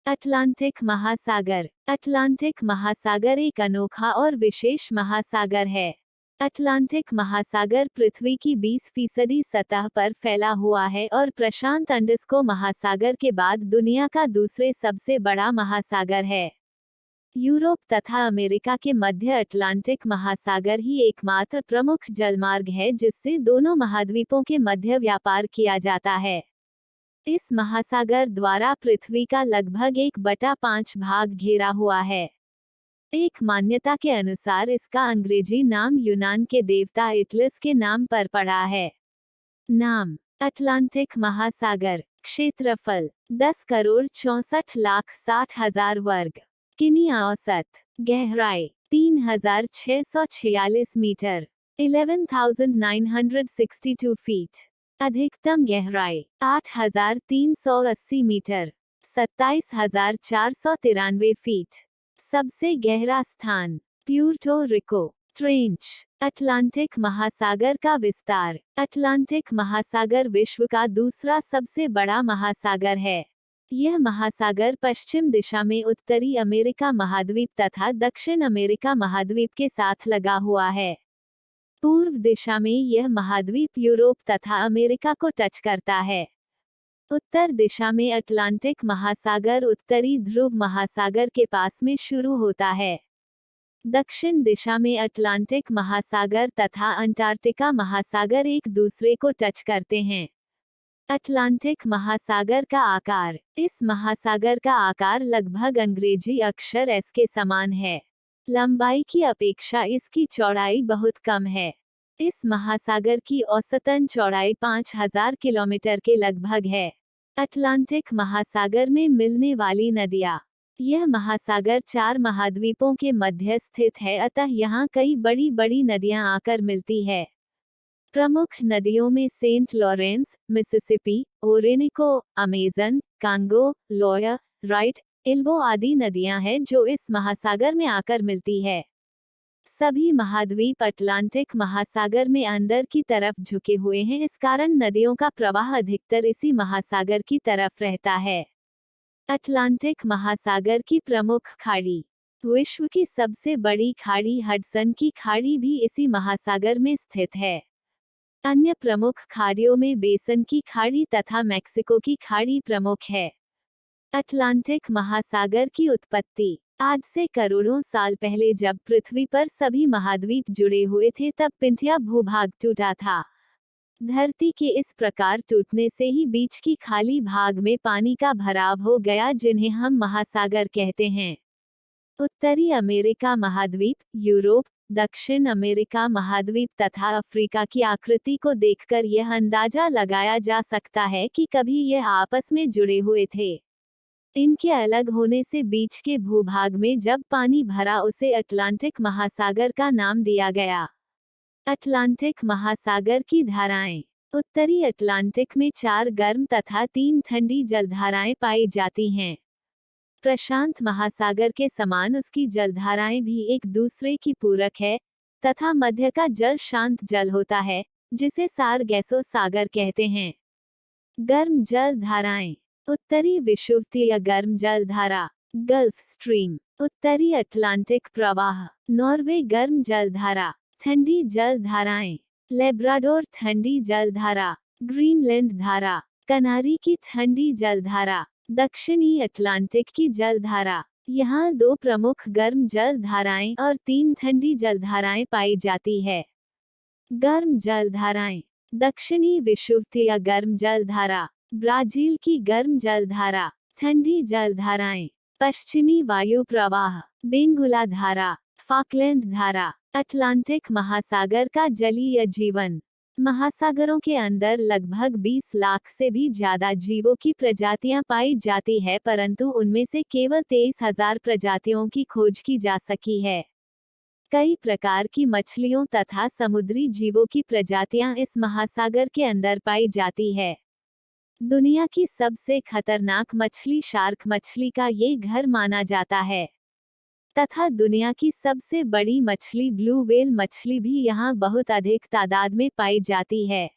Atlantic महासागर। Atlantic महासागर एक अनोखा और विशेष महासागर है। अटलांटिक महासागर पृथ्वी की 20% सतह पर फैला हुआ है और प्रशांत अंडस्को महासागर के बाद दुनिया का दूसरे सबसे बड़ा महासागर है। यूरोप तथा अमेरिका के मध्य अटलांटिक महासागर ही एकमात्र प्रमुख जलमार्ग है जिससे दोनों महाद्वीपों के मध्य व्यापार किया जाता है। इस महासागर द्वारा पृथ्वी का लगभग 1/5 भाग घेरा हुआ है। एक मान्यता के अनुसार इसका अंग्रेजी नाम यूनान के देवता एटलस के नाम पर पड़ा है। नाम अटलांटिक महासागर। क्षेत्रफल 10,64,60,000 वर्ग किमी। औसत गहराई 3,646 मीटर 11,962 फीट। अधिकतम गहराई 8,380 मीटर 27,493 फीट। सबसे गहरा स्थान प्यूर्टो रिको ट्रेंच। अटलांटिक महासागर का विस्तार। अटलांटिक महासागर विश्व का दूसरा सबसे बड़ा महासागर है। यह महासागर पश्चिम दिशा में उत्तरी अमेरिका महाद्वीप तथा दक्षिण अमेरिका महाद्वीप के साथ लगा हुआ है। पूर्व दिशा में यह महाद्वीप यूरोप तथा अमेरिका को टच करता है। उत्तर दिशा में अटलांटिक महासागर उत्तरी ध्रुव महासागर के पास में शुरू होता है। दक्षिण दिशा में अटलांटिक महासागर तथा अंटार्कटिका महासागर एक दूसरे को टच करते हैं। अटलांटिक महासागर का आकार। इस महासागर का आकार लगभग अंग्रेजी अक्षर एस के समान है। लंबाई की अपेक्षा इसकी चौड़ाई बहुत कम है। इस महासागर की औसतन चौड़ाई 5,000 किलोमीटर के लगभग है। अटलांटिक महासागर में मिलने वाली नदियाँ। यह महासागर 4 महाद्वीपों के मध्य स्थित है, अतः यहाँ कई बड़ी बड़ी नदियाँ आकर मिलती है। प्रमुख नदियों में Saint Lawrence, Mississippi, Orinoco, Amazon, Congo, Loire, Rhine, Elbe आदि नदियां हैं जो इस महासागर में आकर मिलती है। सभी महाद्वीप अटलांटिक महासागर में अंदर की तरफ झुके हुए हैं, इस कारण नदियों का प्रवाह अधिकतर इसी महासागर की तरफ रहता है। अटलांटिक महासागर की प्रमुख खाड़ी। विश्व की सबसे बड़ी खाड़ी हडसन की खाड़ी भी इसी महासागर में स्थित है। अन्य प्रमुख खाड़ियों में बेसन की खाड़ी तथा मैक्सिको की खाड़ी प्रमुख है। अटलांटिक महासागर की उत्पत्ति। आज से करोड़ों साल पहले जब पृथ्वी पर सभी महाद्वीप जुड़े हुए थे तब पिंटिया भूभाग टूटा था। धरती के इस प्रकार टूटने से ही बीच की खाली भाग में पानी का भराव हो गया जिन्हें हम महासागर कहते हैं। उत्तरी अमेरिका महाद्वीप, यूरोप, दक्षिण अमेरिका महाद्वीप तथा अफ्रीका की आकृति को देखकर यह अंदाजा लगाया जा सकता है कि कभी यह आपस में जुड़े हुए थे। इनके अलग होने से बीच के भूभाग में जब पानी भरा उसे अटलांटिक महासागर का नाम दिया गया। अटलांटिक महासागर की धाराएं। उत्तरी अटलांटिक में 4 गर्म तथा 3 ठंडी जलधाराएं पाई जाती हैं। प्रशांत महासागर के समान उसकी जलधाराएं भी एक दूसरे की पूरक है तथा मध्य का जल शांत जल होता है जिसे सारगैसो सागर कहते हैं। गर्म जल धाराएं। उत्तरी विषुवतीय गर्म जल धारा गल्फ स्ट्रीम। उत्तरी अटलांटिक प्रवाह नॉर्वे गर्म जल धारा। ठंडी जल धाराएं। लेब्राडोर ठंडी जल धारा। ग्रीनलैंड धारा। कनारी की ठंडी जल धारा। दक्षिणी अटलांटिक की जलधारा। यहाँ 2 प्रमुख गर्म जल धाराएं और 3 ठंडी जलधाराएं पाई जाती है। गर्म जलधाराएं। दक्षिणी विषुवतीय गर्म जलधारा। ब्राजील की गर्म जलधारा। ठंडी जलधाराएं। पश्चिमी वायु प्रवाह। बेंगुला धारा। फॉकलैंड धारा। अटलांटिक महासागर का जलीय जीवन। महासागरों के अंदर लगभग 20 लाख से भी ज्यादा जीवों की प्रजातियां पाई जाती है, परंतु उनमें से केवल 23,000 प्रजातियों की खोज की जा सकी है। कई प्रकार की मछलियों तथा समुद्री जीवों की प्रजातियां इस महासागर के अंदर पाई जाती है। दुनिया की सबसे खतरनाक मछली शार्क मछली का ये घर माना जाता है तथा दुनिया की सबसे बड़ी मछली ब्लू व्हेल मछली भी यहाँ बहुत अधिक तादाद में पाई जाती है।